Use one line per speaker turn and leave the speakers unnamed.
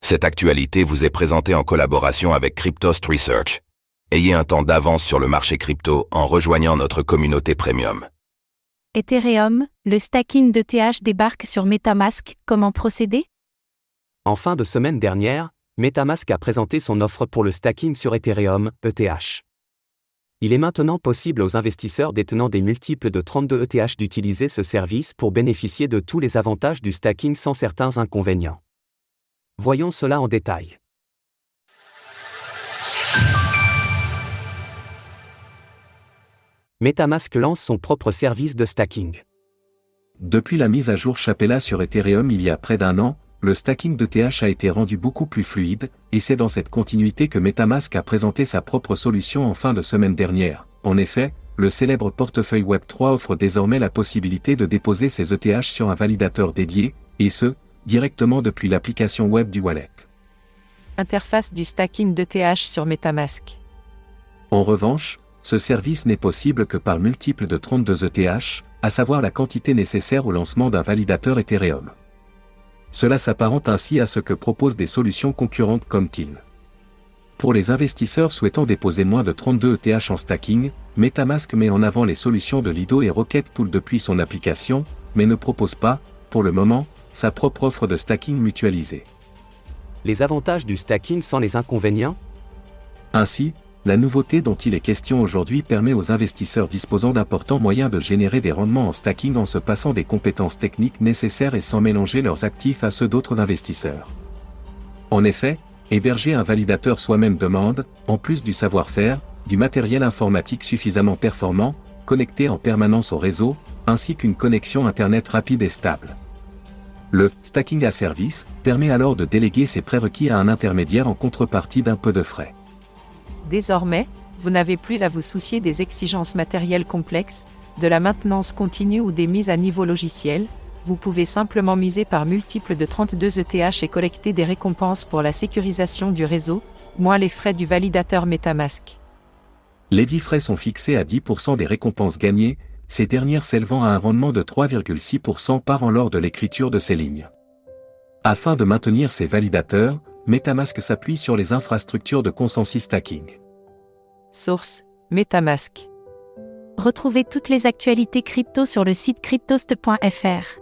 Cette actualité vous est présentée en collaboration avec Cryptost Research. Ayez un temps d'avance sur le marché crypto en rejoignant notre communauté premium.
Ethereum, le stacking d'ETH débarque sur MetaMask, comment procéder ?
En fin de semaine dernière, MetaMask a présenté son offre pour le stacking sur Ethereum, ETH. Il est maintenant possible aux investisseurs détenant des multiples de 32 ETH d'utiliser ce service pour bénéficier de tous les avantages du stacking sans certains inconvénients. Voyons cela en détail. MetaMask lance son propre service de stacking.
Depuis la mise à jour Chapella sur Ethereum il y a près d'un an, le stacking d'ETH a été rendu beaucoup plus fluide, et c'est dans cette continuité que MetaMask a présenté sa propre solution en fin de semaine dernière. En effet, le célèbre portefeuille Web3 offre désormais la possibilité de déposer ses ETH sur un validateur dédié, et ce, directement depuis l'application web du wallet.
Interface du stacking d'ETH sur MetaMask.
En revanche, ce service n'est possible que par multiples de 32 ETH, à savoir la quantité nécessaire au lancement d'un validateur Ethereum. Cela s'apparente ainsi à ce que proposent des solutions concurrentes comme Kin. Pour les investisseurs souhaitant déposer moins de 32 ETH en stacking, MetaMask met en avant les solutions de Lido et Rocketpool depuis son application, mais ne propose pas, pour le moment, sa propre offre de stacking mutualisée.
Les avantages du stacking sans les inconvénients ?
Ainsi, la nouveauté dont il est question aujourd'hui permet aux investisseurs disposant d'importants moyens de générer des rendements en stacking en se passant des compétences techniques nécessaires et sans mélanger leurs actifs à ceux d'autres investisseurs. En effet, héberger un validateur soi-même demande, en plus du savoir-faire, du matériel informatique suffisamment performant, connecté en permanence au réseau, ainsi qu'une connexion Internet rapide et stable. Le « stacking à service » permet alors de déléguer ses prérequis à un intermédiaire en contrepartie d'un peu de frais.
Désormais, vous n'avez plus à vous soucier des exigences matérielles complexes, de la maintenance continue ou des mises à niveau logicielles. Vous pouvez simplement miser par multiples de 32 ETH et collecter des récompenses pour la sécurisation du réseau, moins les frais du validateur MetaMask.
Lesdits frais sont fixés à 10% des récompenses gagnées, ces dernières s'élevant à un rendement de 3,6% par an lors de l'écriture de ces lignes. Afin de maintenir ces validateurs, MetaMask s'appuie sur les infrastructures de consensus stacking.
Source: MetaMask.
Retrouvez toutes les actualités crypto sur le site cryptost.fr.